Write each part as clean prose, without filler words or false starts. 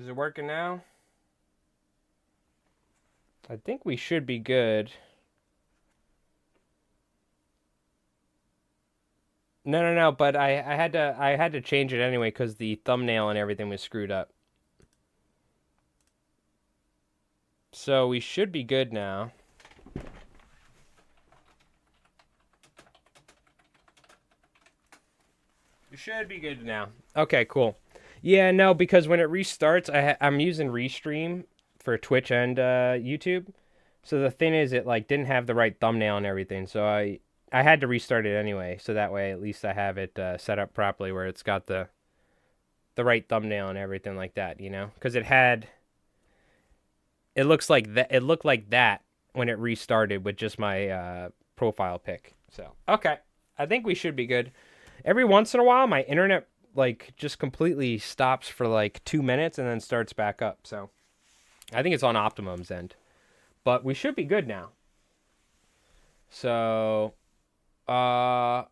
Is it working now? I think we should be good. No, but I had to change it anyway because the thumbnail and everything was screwed up. So we should be good now. You should be good now. Okay, cool. Yeah, no, because when it restarts, I'm using Restream for Twitch and YouTube. So the thing is, it like didn't have the right thumbnail and everything. So I had to restart it anyway. So that way, at least I have it set up properly where it's got the right thumbnail and everything like that. You know, because it looks like that. It looked like that when it restarted with just my profile pic. So okay, I think we should be good. Every once in a while, my internet like just completely stops for like 2 minutes and then starts back up. So I think it's on Optimum's end, but we should be good now. So, oh,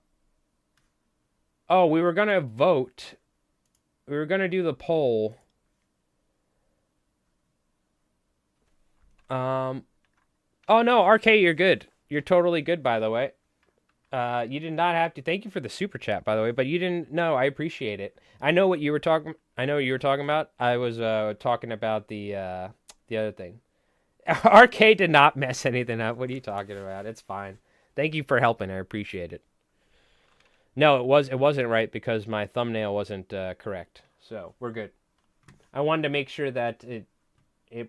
we were gonna vote. We were gonna do the poll. Um, oh no, RK, you're good. You're totally good, by the way. You did not have to. Thank you for the super chat, by the way. But you didn't. No, I appreciate it. I know what you were talking. I know what you were talking about. I was talking about the other thing. RK did not mess anything up. What are you talking about? It's fine. Thank you for helping. I appreciate it. No, it wasn't right because my thumbnail wasn't correct. So we're good. I wanted to make sure that it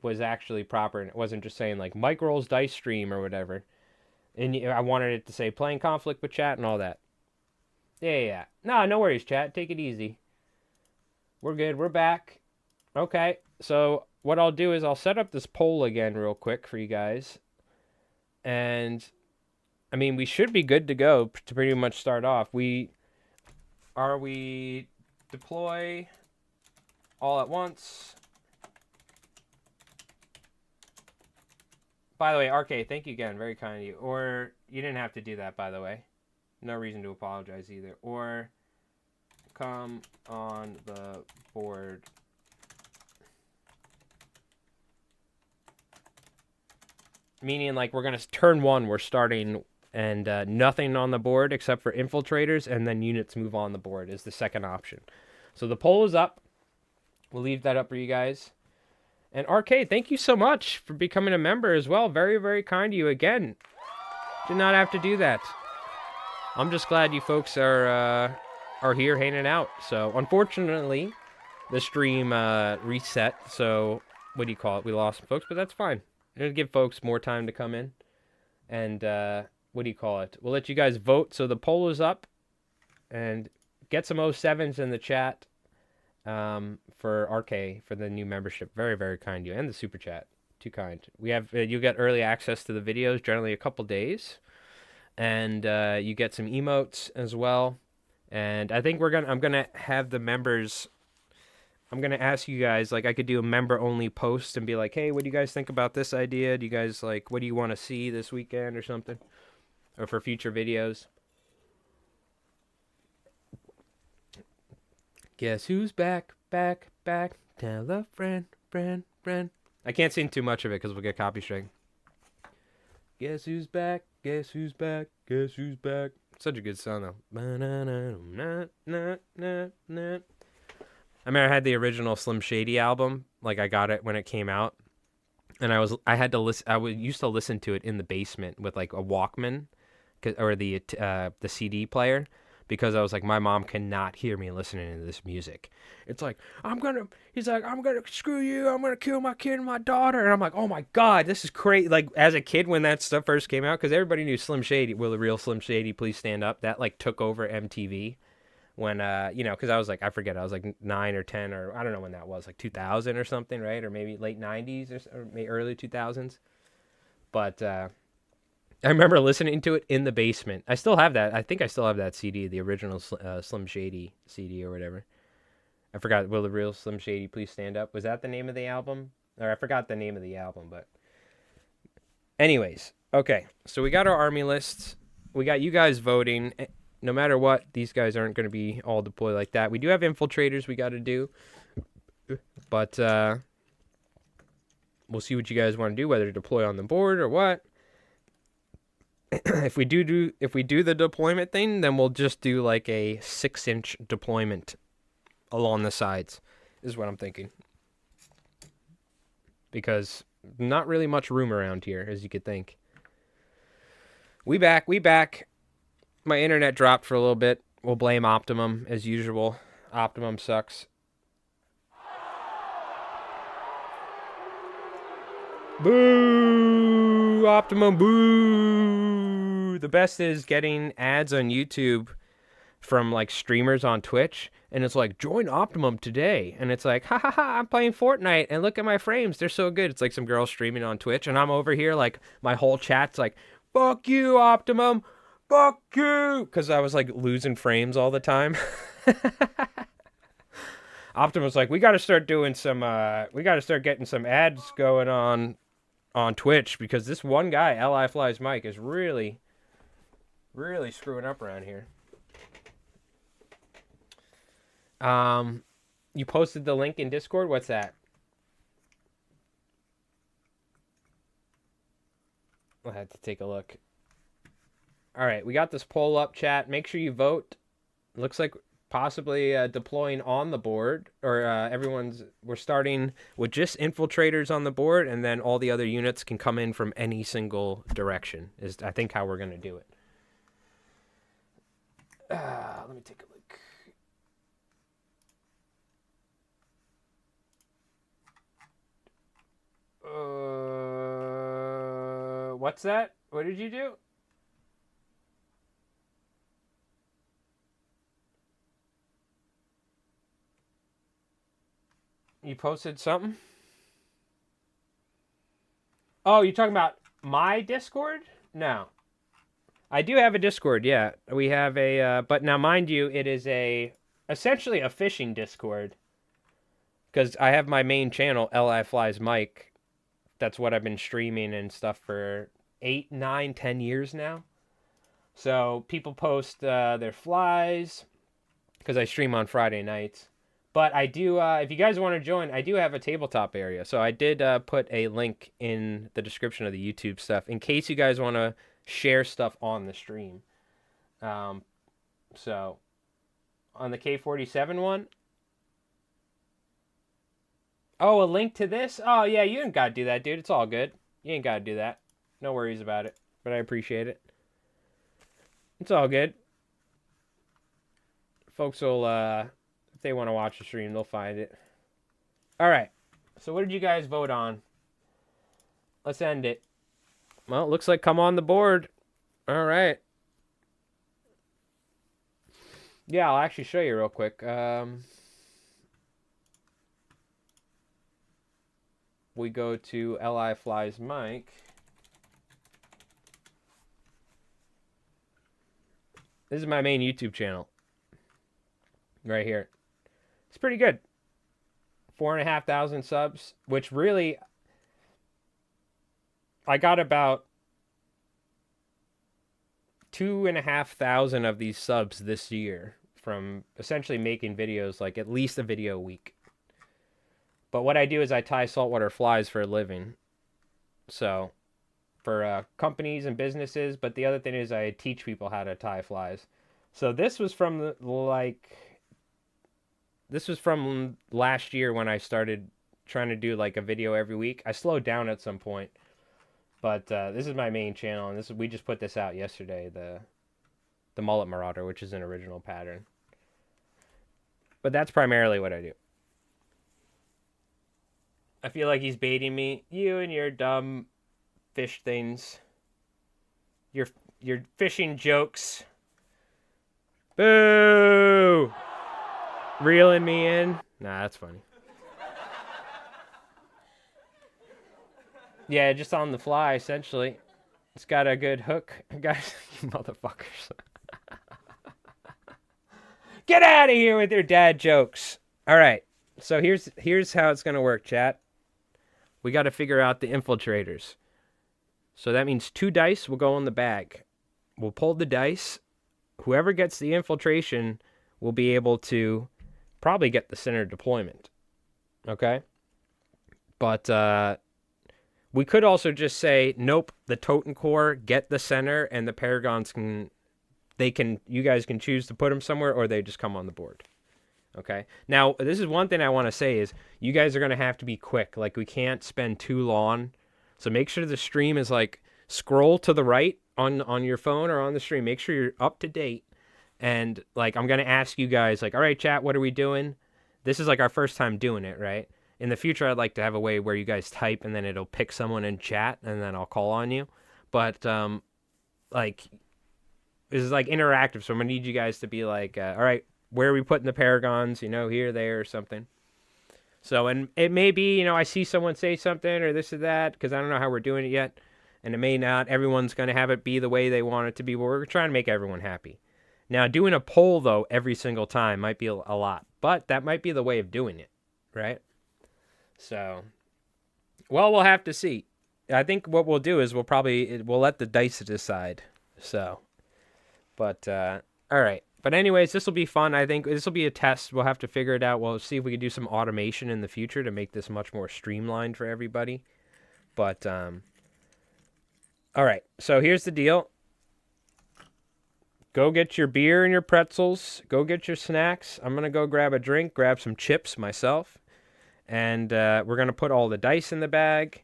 was actually proper and it wasn't just saying like Mike Rolls Dice Stream or whatever. And I wanted it to say playing Conflict with chat and all that. Yeah. No worries, chat. Take it easy. We're good. We're back. Okay. So what I'll do is I'll set up this poll again real quick for you guys. And I mean, we should be good to go to pretty much start off. We deploy all at once. By the way, RK, thank you again. Very kind of you. Or you didn't have to do that, by the way. No reason to apologize either. Or come on the board. Meaning, like, we're going to turn one, we're starting, and nothing on the board except for infiltrators, and then units move on the board is the second option. So the poll is up. We'll leave that up for you guys. And RK, thank you so much for becoming a member as well. Very, very kind of you again. Did not have to do that. I'm just glad you folks are here hanging out. So unfortunately, the stream reset. So what do you call it? We lost some folks, but that's fine. It'll give folks more time to come in. And what do you call it? We'll let you guys vote. So the poll is up. And get some 07s in the chat. For RK for the new membership. Very, very kind of you. And the super chat. Too kind. We have you get early access to the videos, generally a couple days. And you get some emotes as well. And I think I'm gonna have the members. I'm gonna ask you guys, like, I could do a member only post and be like, hey, what do you guys think about this idea? Do you guys like, what do you want to see this weekend or something? Or for future videos? Guess who's back? Tell a friend. I can't sing too much of it because we'll get copy strike. Guess who's back? Such a good song though. I mean, I had the original Slim Shady album. Like, I got it when it came out, and I had to listen. Used to listen to it in the basement with like a Walkman, or the CD player. Because I was like, my mom cannot hear me listening to this music. It's like, he's like, I'm going to screw you. I'm going to kill my kid and my daughter. And I'm like, oh my God, this is crazy. Like, as a kid, when that stuff first came out, because everybody knew Slim Shady, Will the Real Slim Shady Please Stand Up? That like took over MTV when, because I was like, I forget, I was like 9 or 10 or I don't know when that was, like 2000 or something, right? Or maybe late 90s or maybe early 2000s. But, I remember listening to it in the basement. I still have that. I think I still have that CD, the original Slim Shady CD or whatever. I forgot. Will the Real Slim Shady Please Stand Up? Was that the name of the album? Or I forgot the name of the album, but... Anyways, okay. So we got our army lists. We got you guys voting. No matter what, these guys aren't going to be all deployed like that. We do have infiltrators we got to do. But we'll see what you guys want to do, whether to deploy on the board or what. If we do the deployment thing, then we'll just do like a 6-inch deployment along the sides, is what I'm thinking. Because not really much room around here, as you could think. We back. My internet dropped for a little bit. We'll blame Optimum, as usual. Optimum sucks. Boo! Optimum, boo! The best is getting ads on YouTube from like streamers on Twitch, and it's like, join Optimum today, and it's like, ha ha ha, I'm playing Fortnite and look at my frames, they're so good. It's like some girl streaming on Twitch, and I'm over here like my whole chat's like, fuck you, Optimum, fuck you, because I was like losing frames all the time. Optimum's like, we got to start getting some ads going on Twitch, because this one guy, Li Flies Mike, is really screwing up around here. You posted the link in Discord? What's that? I'll have to take a look. All right, we got this poll up, chat. Make sure you vote. Looks like possibly deploying on the board, or we're starting with just infiltrators on the board, and then all the other units can come in from any single direction, is I think how we're going to do it. Let me take a look. What's that? What did you do? You posted something? Oh, you're talking about my Discord? No. I do have a Discord, yeah. We have a, but now mind you, it is essentially a fishing Discord. Because I have my main channel, Li Flies Mike. That's what I've been streaming and stuff for 8, 9, 10 years now. So people post their flies, because I stream on Friday nights. But I do, if you guys want to join, I do have a tabletop area. So I did put a link in the description of the YouTube stuff in case you guys want to share stuff on the stream. So on the K47 one. Oh, a link to this? Oh, yeah, you ain't got to do that, dude. It's all good. You ain't got to do that. No worries about it. But I appreciate it. It's all good. Folks will, if they want to watch the stream, they'll find it. All right. So what did you guys vote on? Let's end it. Well, it looks like come on the board. All right. Yeah, I'll actually show you real quick. We go to Li Flies Mike. This is my main YouTube channel. Right here. It's pretty good. 4,500 subs, which really, I got about 2,500 of these subs this year from essentially making videos, like at least a video a week. But what I do is I tie saltwater flies for a living. So, for companies and businesses. But the other thing is I teach people how to tie flies. So this was from last year when I started trying to do like a video every week. I slowed down at some point. But this is my main channel, and we just put this out yesterday, the Mullet Marauder, which is an original pattern. But that's primarily what I do. I feel like he's baiting me. You and your dumb fish things. Your fishing jokes. Boo! Reeling me in? Nah, that's funny. Yeah, just on the fly, essentially. It's got a good hook. Guys, you motherfuckers. Get out of here with your dad jokes. All right. So here's how it's going to work, chat. We got to figure out the infiltrators. So that means 2 dice will go in the bag. We'll pull the dice. Whoever gets the infiltration will be able to probably get the center deployment. Okay? But we could also just say, nope, the Totem Core, get the center, and the Paragons you guys can choose to put them somewhere, or they just come on the board. Okay? Now, this is one thing I want to say is, you guys are going to have to be quick. Like, we can't spend too long. So make sure the stream is like, scroll to the right on your phone or on the stream. Make sure you're up to date. And, like, I'm going to ask you guys, like, all right, chat, what are we doing? This is, like, our first time doing it, right? In the future, I'd like to have a way where you guys type and then it'll pick someone in chat and then I'll call on you. But, like, this is, like, interactive. So I'm going to need you guys to be like, all right, where are we putting the Paragons? You know, here, there, or something. So, and it may be, you know, I see someone say something or this or that because I don't know how we're doing it yet. And it may not. Everyone's going to have it be the way they want it to be. But we're trying to make everyone happy. Now, doing a poll, though, every single time might be a lot. But that might be the way of doing it, right? So, well, we'll have to see. I think what we'll do is we'll let the dice decide. So, but, all right. But anyways, this will be fun. I think this will be a test. We'll have to figure it out. We'll see if we can do some automation in the future to make this much more streamlined for everybody. But, all right. So here's the deal. Go get your beer and your pretzels. Go get your snacks. I'm going to go grab a drink, grab some chips myself. And we're going to put all the dice in the bag.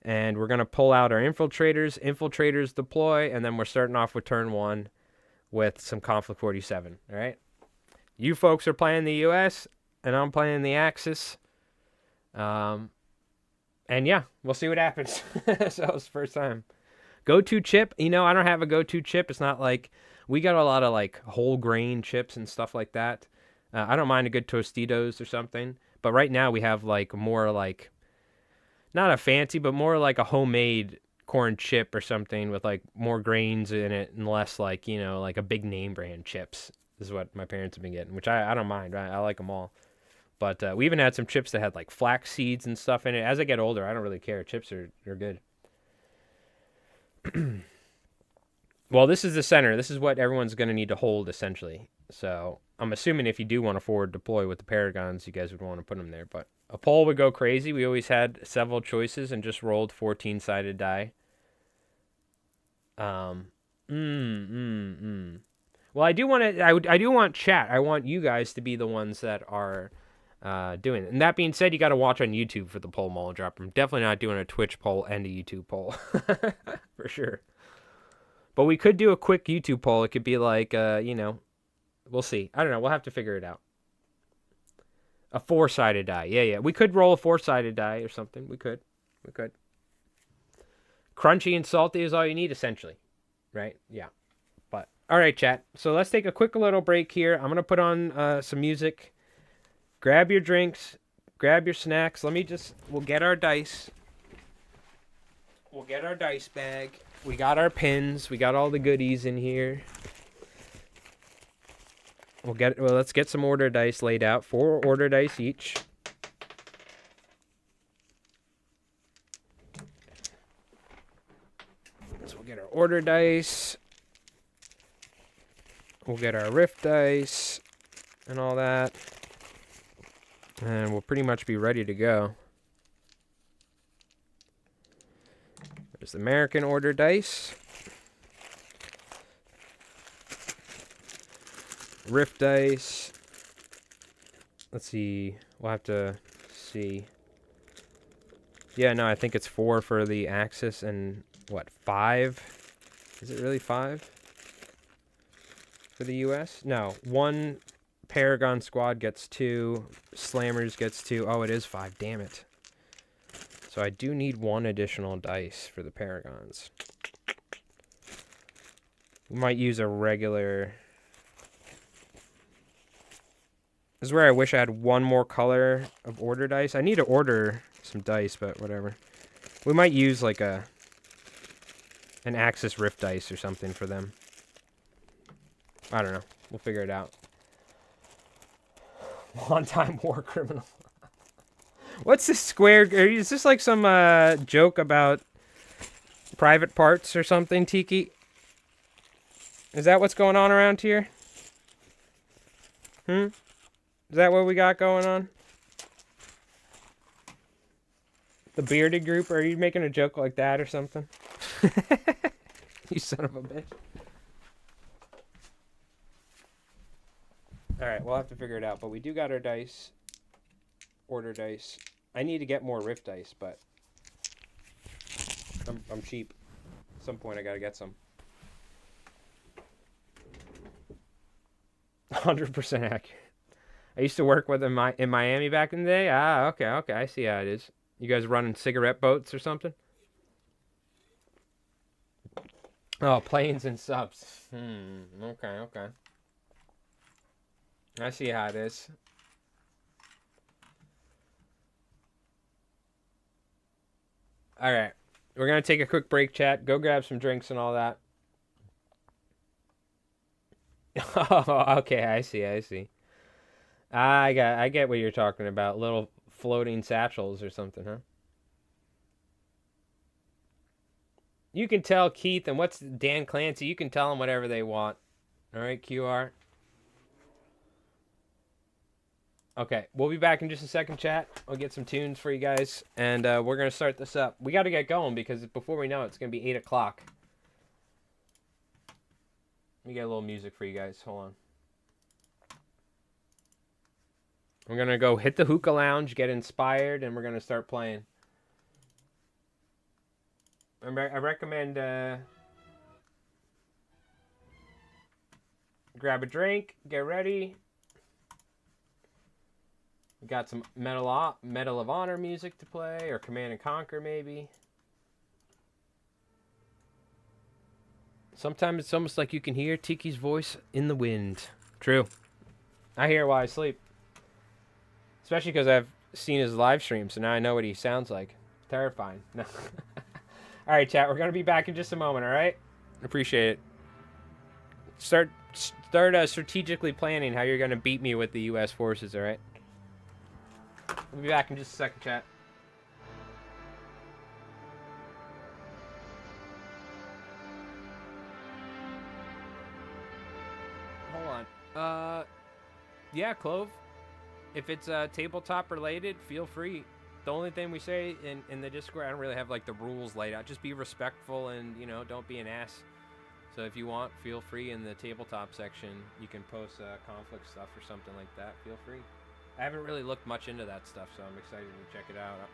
And we're going to pull out our infiltrators. Infiltrators deploy. And then we're starting off with turn 1 with some Konflikt 47. All right? You folks are playing the US. And I'm playing the Axis. And yeah, we'll see what happens. So it's the first time. Go-to chip. You know, I don't have a go-to chip. It's not like... We got a lot of, like, whole grain chips and stuff like that. I don't mind a good Tostitos or something. But right now we have, like, more, like, not a fancy, but more like a homemade corn chip or something with, like, more grains in it and less, like, you know, like a big name brand chips. This is what my parents have been getting, which I don't mind. I like them all. But we even had some chips that had, like, flax seeds and stuff in it. As I get older, I don't really care. Chips are good. Well, this is the center. This is what everyone's going to need to hold, essentially. So I'm assuming if you do want to forward deploy with the Paragons, you guys would want to put them there. But a poll would go crazy. We always had several choices and just rolled 14-sided die. Well, I do want to. I do want chat. I want you guys to be the ones that are doing it. And that being said, you got to watch on YouTube for the poll mall drop. I'm definitely not doing a Twitch poll and a YouTube poll for sure. But we could do a quick YouTube poll. It could be like, you know, we'll see. I don't know. We'll have to figure it out. A 4-sided die. Yeah. We could roll a 4-sided die or something. We could. Crunchy and salty is all you need, essentially. Right? Yeah. But, all right, chat. So let's take a quick little break here. I'm going to put on some music. Grab your drinks. Grab your snacks. We'll get our dice. We'll get our dice bag. We got our pins. We got all the goodies in here. Let's get some order dice laid out. 4 order dice each. So we'll get our order dice. We'll get our rift dice and all that. And we'll pretty much be ready to go. There's the American order dice. Rift dice. Let's see. We'll have to see. Yeah, no, I think it's 4 for the Axis and, 5? Is it really 5? For the US? No, 1 Paragon squad gets 2. Slammers gets 2. Oh, it is 5. Damn it. So I do need 1 additional dice for the Paragons. We might use a regular... This is where I wish I had 1 more color of order dice. I need to order some dice, but whatever. We might use like an Axis Rift dice or something for them. I don't know. We'll figure it out. One-time war criminal. What's this square? Is this like some joke about private parts or something, Tiki? Is that what's going on around here? Is that what we got going on? The bearded group, are you making a joke like that or something? You son of a bitch. Alright, we'll have to figure it out. But we do got our dice. Order dice. I need to get more rift dice, but I'm cheap. At some point I gotta get some. 100% accurate. I used to work with them in Miami back in the day. Ah, okay, I see how it is. You guys running cigarette boats or something? Oh, planes and subs. Okay. I see how it is. All right. We're going to take a quick break, chat. Go grab some drinks and all that. Oh, okay. I see. I get what you're talking about. Little floating satchels or something, huh? You can tell Keith and what's Dan Clancy. You can tell them whatever they want. All right, QR. Okay, we'll be back in just a second, chat. I'll get some tunes for you guys, and we're going to start this up. We got to get going because before we know it, it's going to be 8 o'clock. Let me get a little music for you guys. Hold on. We're going to go hit the hookah lounge, get inspired, and we're going to start playing. I recommend grab a drink, get ready. We got some Medal of Honor music to play, or Command and Conquer maybe. Sometimes it's almost like you can hear Tiki's voice in the wind. True. I hear it while I sleep. Especially because I've seen his live stream, so now I know what he sounds like. Terrifying. No. All right, chat. We're going to be back in just a moment, all right? Appreciate it. Start strategically planning how you're going to beat me with the U.S. forces, all right? We'll be back in just a second, chat. Hold on. Yeah, Clove. If it's tabletop related, feel free. The only thing we say in the Discord, I don't really have like the rules laid out. Just be respectful and, you know, don't be an ass. So if you want, feel free in the tabletop section. You can post conflict stuff or something like that. Feel free. I haven't really looked much into that stuff, so I'm excited to check it out.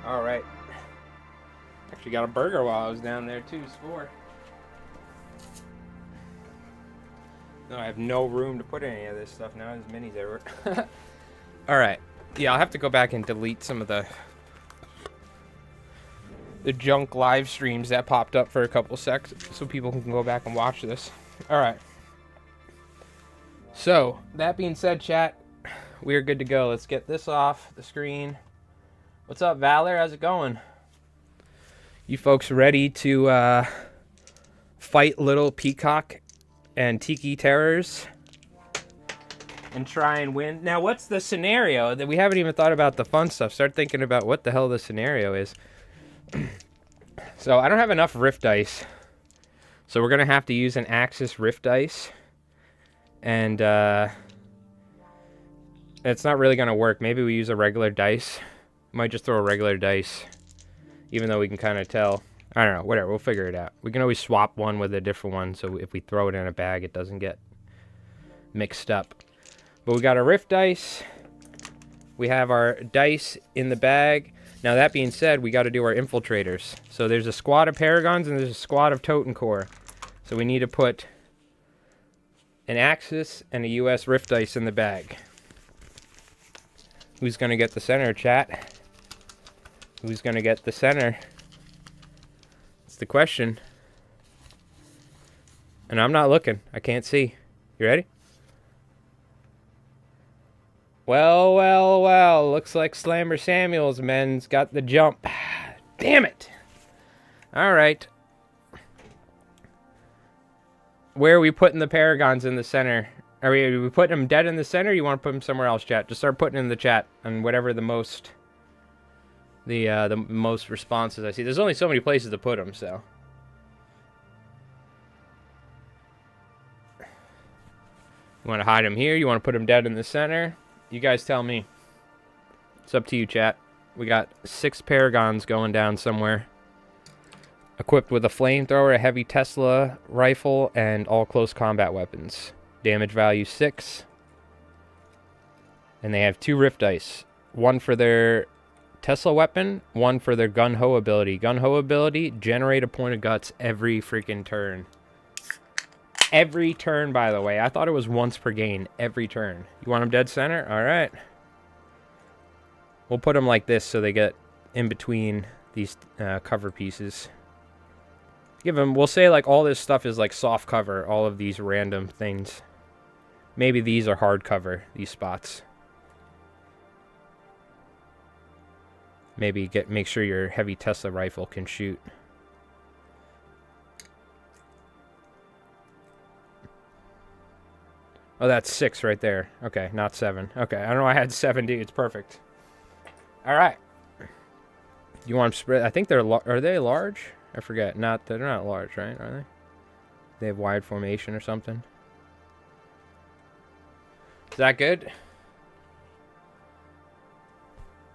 All right. Actually got a burger while I was down there too, Spore. No, I have no room to put any of this stuff now. There's minis everywhere. All right. Yeah, I'll have to go back and delete some of the junk live streams that popped up for a couple secs so people can go back and watch this. All right. So, that being said, chat, we are good to go. Let's get this off the screen. What's up, Valor? How's it going? You folks ready to fight little peacock and tiki terrors and try and win? Now, what's the scenario? That we haven't even thought about the fun stuff. Start thinking about what the hell the scenario is. So, I don't have enough rift dice. So, we're going to have to use an Axis rift dice. And it's not really going to work. Maybe we use a regular dice. Might just throw a regular dice. Even though we can kind of tell. I don't know. Whatever. We'll figure it out. We can always swap one with a different one. So if we throw it in a bag, it doesn't get mixed up. But we got a rift dice. We have our dice in the bag. Now, that being said, we got to do our infiltrators. So there's a squad of Paragons and there's a squad of Totenkor. So we need to put an Axis and a US rift dice in the bag. Who's going to get the center, chat? Who's going to get the center? That's the question. And I'm not looking. I can't see. You ready? Well, well, well. Looks like Slammer Samuels, men's got the jump. Damn it. All right. Where are we putting the Paragons in the center? Are we putting them dead in the center, or you want to put them somewhere else, chat? Just start putting in the chat on whatever the most responses I see. There's only so many places to put them, so. You want to hide them here? You want to put them dead in the center? You guys tell me. It's up to you, chat. We got 6 Paragons going down somewhere. Equipped with a flamethrower, a heavy Tesla rifle, and all close combat weapons. Damage value 6. And they have 2 rift dice. One for their Tesla weapon, one for their gun-ho ability. Gun-ho ability, generate a point of guts every freaking turn. Every turn, by the way. I thought it was once per game. Every turn. You want them dead center? Alright. We'll put them like this so they get in between these cover pieces. Give them, we'll say like all this stuff is like soft cover. All of these random things. Maybe these are hard cover, these spots. Maybe make sure your heavy Tesla rifle can shoot. Oh, that's 6 right there. Okay, not 7. Okay, I don't know. I had 7 dudes. Perfect. All right. You want them spread? I think they're. Are they large? I forget. They're not large, right? Are they? They have wide formation or something. Is that good?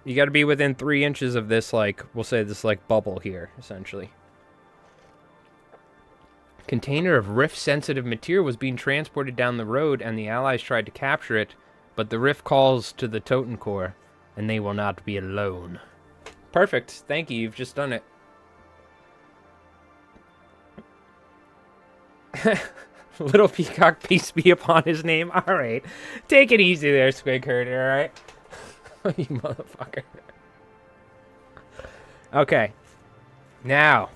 You got to be within 3 inches of this, like, we'll say this, like, bubble here, essentially. Container of rift-sensitive material was being transported down the road, and the Allies tried to capture it, but the rift calls to the Totenkor, and they will not be alone. Perfect. Thank you. You've just done it. Little Peacock, peace be upon his name. All right. Take it easy there, Squig Herder, all right? You motherfucker. Okay. Now.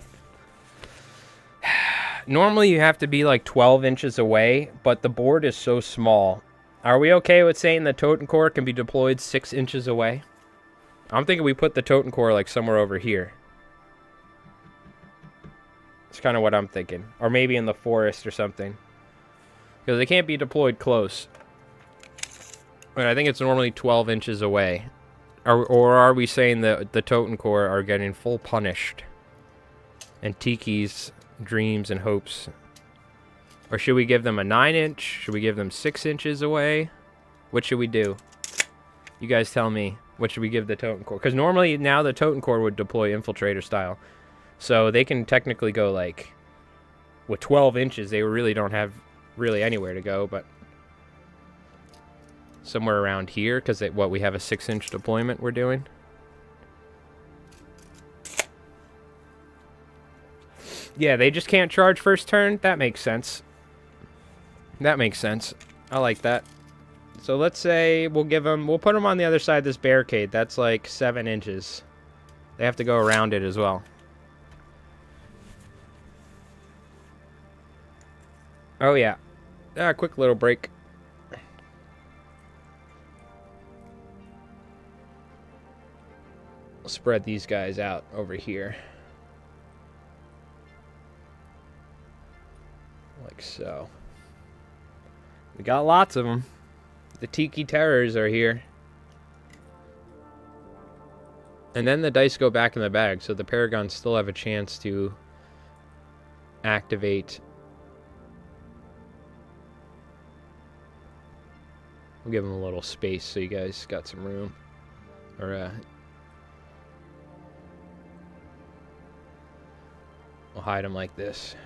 Normally you have to be like 12 inches away, but the board is so small. Are we okay with saying the Totenkor can be deployed 6 inches away? I'm thinking we put the Totenkor like somewhere over here. It's kind of what I'm thinking. Or maybe in the forest or something. Because they can't be deployed close. But I think it's normally 12 inches away. Or are we saying that the Totenkor are getting full punished? And Tiki's dreams and hopes. Or should we give them a 9-inch? Should we give them 6 inches away? What should we do? You guys tell me. What should we give the Totenkor? Because normally now the Totenkor would deploy infiltrator style. So they can technically go like... With 12 inches, they really don't have really anywhere to go, but... Somewhere around here, because we have a 6-inch deployment we're doing. Yeah, they just can't charge first turn. That makes sense. That makes sense. I like that. So let's say we'll put them on the other side of this barricade. That's like 7 inches. They have to go around it as well. Oh, yeah. Quick little break. I'll spread these guys out over here. Like so. We got lots of them. The Tiki Terrors are here. And then the dice go back in the bag, so the Paragons still have a chance to activate. We'll give them a little space so you guys got some room. Or, we'll hide them like this.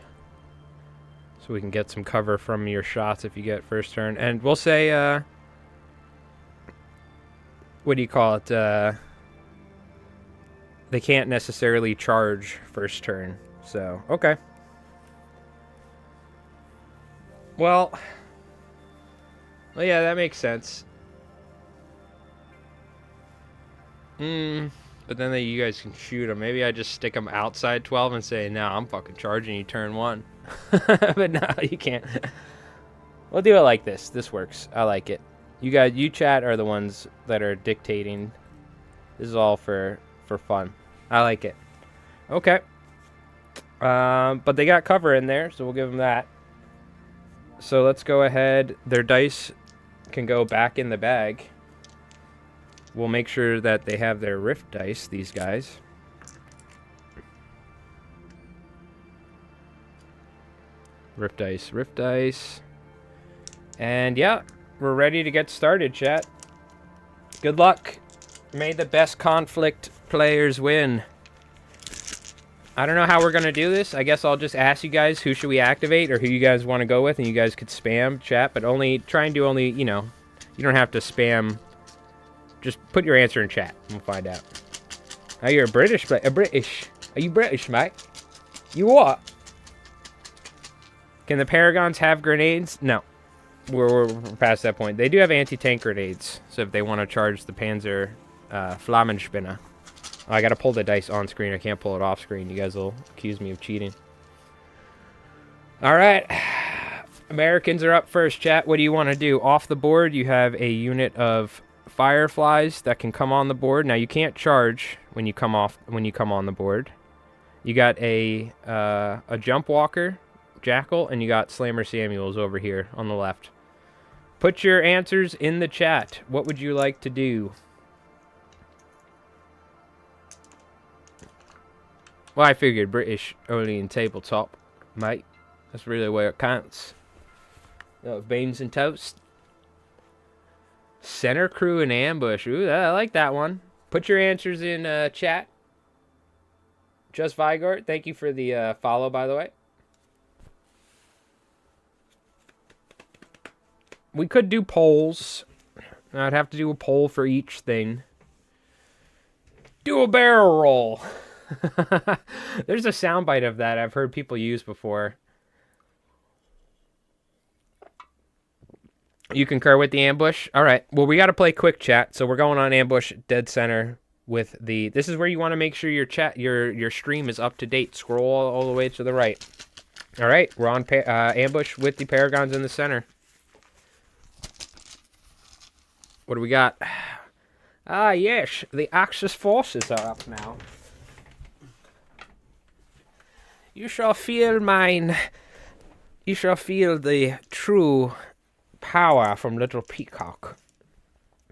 So we can get some cover from your shots if you get first turn. And we'll say, what do you call it? They can't necessarily charge first turn. So, okay. Well, yeah, that makes sense. But then you guys can shoot them. Maybe I just stick them outside 12 and say, no, I'm fucking charging you turn 1. But no, you can't. We'll do it like this. This works. I like it. You chat are the ones that are dictating. This is all for fun. I like it. Okay. But they got cover in there, so we'll give them that. So let's go ahead. Their dice can go back in the bag. We'll make sure that they have their rift dice, these guys. Rift dice, rift dice. And yeah, we're ready to get started, chat. Good luck. May the best conflict players win. I don't know how we're going to do this. I guess I'll just ask you guys who should we activate or who you guys want to go with, and you guys could spam chat, but try and do only, you know, you don't have to spam. Just put your answer in chat and we'll find out. Oh, you're a British player. Are you British, mate? You what? Can the Paragons have grenades? No. We're past that point. They do have anti-tank grenades, so if they want to charge the Panzer Flammenspinner. Oh, I gotta pull the dice on screen. I can't pull it off screen. You guys will accuse me of cheating. Alright. Americans are up first, chat. What do you want to do? Off the board, you have a unit of Fireflies that can come on the board. Now, you can't charge when you come on the board. You got a Jump Walker, Jackal, and you got Slammer Samuels over here on the left. Put your answers in the chat. What would you like to do? Well, I figured British only in tabletop, mate. That's really where it counts. Beans and toast. Center crew and ambush. Ooh, I like that one. Put your answers in chat. Just Vigort, thank you for the follow, by the way. We could do polls. I'd have to do a poll for each thing. Do a barrel roll. There's a soundbite of that I've heard people use before. You concur with the ambush? All right. Well, we got to play quick chat, so we're going on ambush dead center with the. This is where you want to make sure your chat, your stream is up to date. Scroll all the way to the right. All right, we're on ambush with the Paragons in the center. What do we got? Ah, yes, the Axis forces are up now. You shall feel mine. You shall feel the true power from Little Peacock.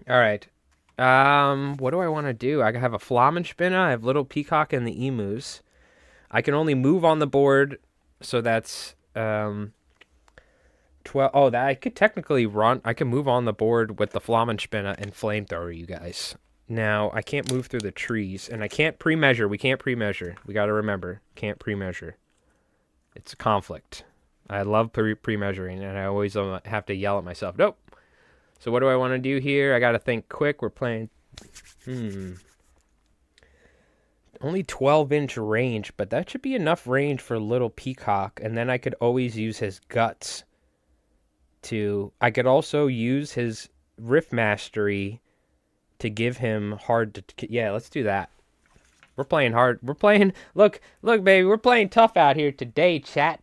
All right. What do I want to do? I have a Flammenspinner. I have Little Peacock and the Emus. I can only move on the board, so that's 12. Oh, that I could technically run. I can move on the board with the Flammenspinner and Flamethrower, you guys. Now, I can't move through the trees, and I can't pre-measure. We can't pre-measure. We got to remember, can't pre-measure. It's a conflict. I love pre-measuring, and I always have to yell at myself. Nope. So what do I want to do here? I got to think quick. We're playing... Only 12-inch range, but that should be enough range for Little Peacock. And then I could always use his guts to... I could also use his Riff Mastery to give him hard to... Yeah, let's do that. We're playing hard. We're playing... Look, baby, we're playing tough out here today, chat.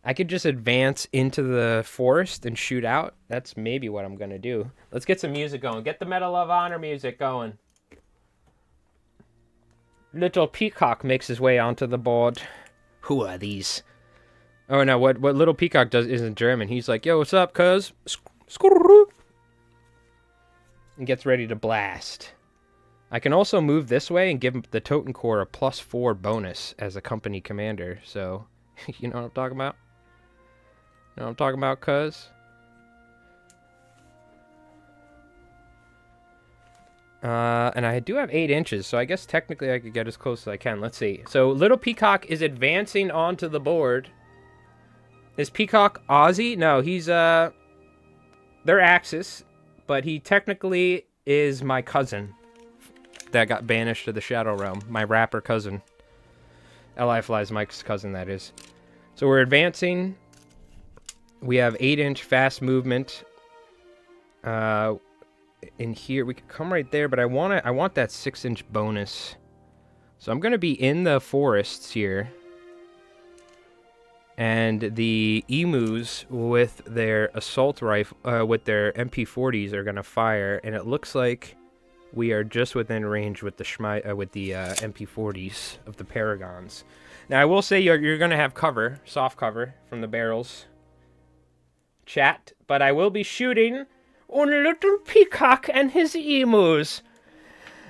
I could just advance into the forest and shoot out. That's maybe what I'm going to do. Let's get some music going. Get the Medal of Honor music going. Little Peacock makes his way onto the board. Who are these? Oh, no, what Little Peacock does isn't German. He's like, yo, what's up, cuz? And gets ready to blast. I can also move this way and give the Totenkor a +4 bonus as a company commander. So, you know what I'm talking about? You know what I'm talking about, cuz? And I do have 8 inches, so I guess technically I could get as close as I can. Let's see. So Little Peacock is advancing onto the board. Is Peacock Aussie? No, he's, they're Axis, but he technically is my cousin that got banished to the Shadow Realm. My rapper cousin. Li Flies Mike's cousin, that is. So we're advancing. We have 8-inch fast movement. In here, we could come right there, but I want that 6-inch bonus. So I'm going to be in the forests here. And the emus with their assault rifle, with their MP40s are going to fire. And it looks like we are just within range with the MP40s of the Paragons. Now, I will say you're going to have cover, soft cover, from the barrels. Chat, but I will be shooting on Little Peacock and his emus.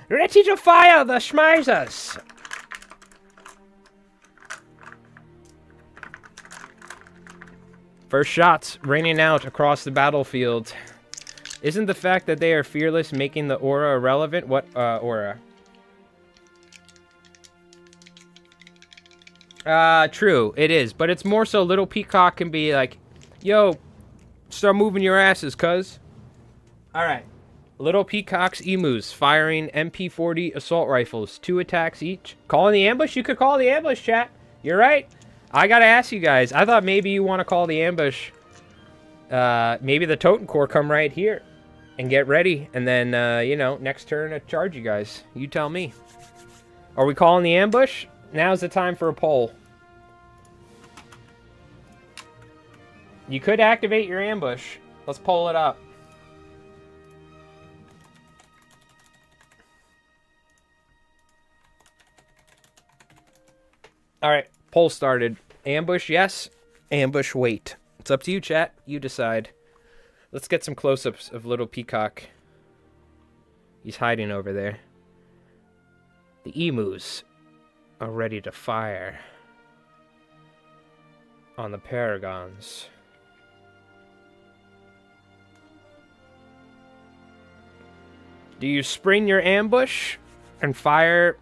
Ready to fire the schmeisers. First shots raining out across the battlefield. Isn't the fact that they are fearless making the aura irrelevant? What aura? True, it is. But it's more so Little Peacock can be like, yo, start moving your asses, cuz. Alright. Little Peacock's emus firing MP40 assault rifles. 2 attacks each. Calling the ambush? You could call the ambush, chat. You're right. I gotta ask you guys. I thought maybe you want to call the ambush. Maybe the Totenkor come right here. And get ready. And then, you know, next turn I charge you guys. You tell me. Are we calling the ambush? Now's the time for a poll. You could activate your ambush. Let's pull it up. Alright, poll started. Ambush, yes. Ambush, wait. It's up to you, chat. You decide. Let's get some close-ups of Little Peacock. He's hiding over there. The emus are ready to fire on the Paragons. Do you spring your ambush and fire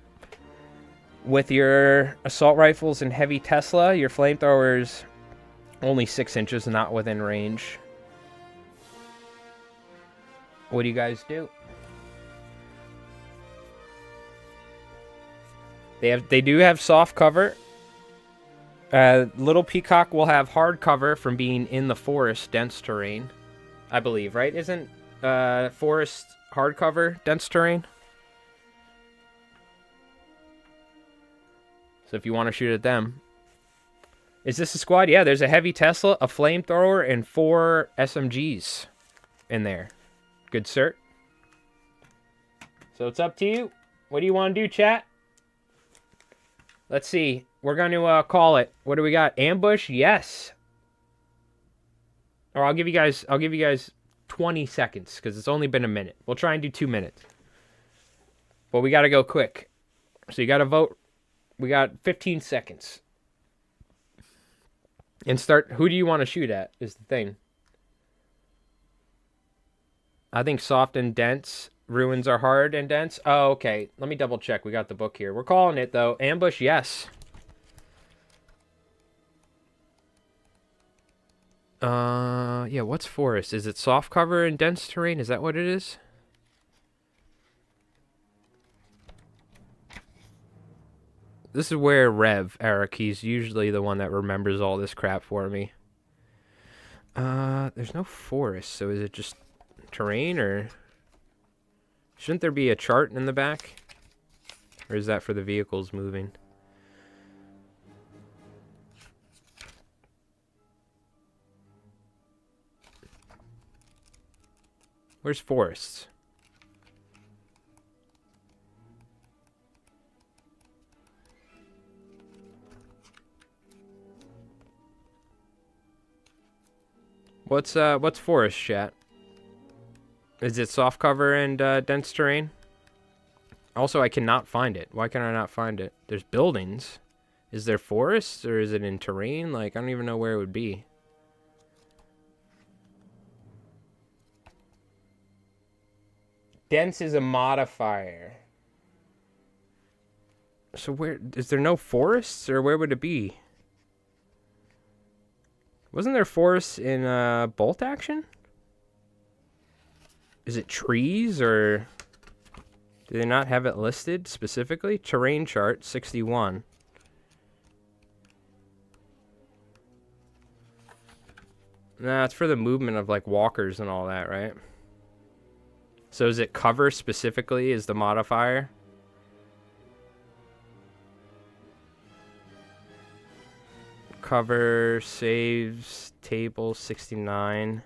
with your assault rifles and heavy Tesla? Your flamethrowers only 6 inches, not within range. What do you guys do? They do have soft cover. Little Peacock will have hard cover from being in the forest, dense terrain. I believe, right? Isn't forest hard cover, dense terrain? So if you want to shoot at them. Is this a squad? Yeah, there's a heavy Tesla, a flamethrower, and 4 SMGs in there. Good cert. So it's up to you. What do you want to do, chat? Let's see. We're going to call it. What do we got? Ambush? Yes. Or I'll give you guys 20 seconds because it's only been a minute. We'll try and do 2 minutes. But we got to go quick. So you got to vote. We got 15 seconds. And start. Who do you want to shoot at is the thing. I think soft and dense. Ruins are hard and dense. Oh, okay. Let me double check. We got the book here. We're calling it, though. Ambush, yes. Yeah, what's forest? Is it soft cover and dense terrain? Is that what it is? This is where Eric, he's usually the one that remembers all this crap for me. There's no forest, so is it just terrain, or shouldn't there be a chart in the back? Or is that for the vehicles moving? Where's forests? What's forest, chat? Is it soft cover and dense terrain? Also, I cannot find it. Why can I not find it? There's buildings. Is there forests, or is it in terrain? Like, I don't even know where it would be. Dense is a modifier. So where is there no forests, or where would it be? Wasn't there forests in bolt action? Is it trees, or do they not have it listed specifically? Terrain chart 61. Nah, it's for the movement of like walkers and all that, right? So is it cover specifically is the modifier? Cover saves table 69.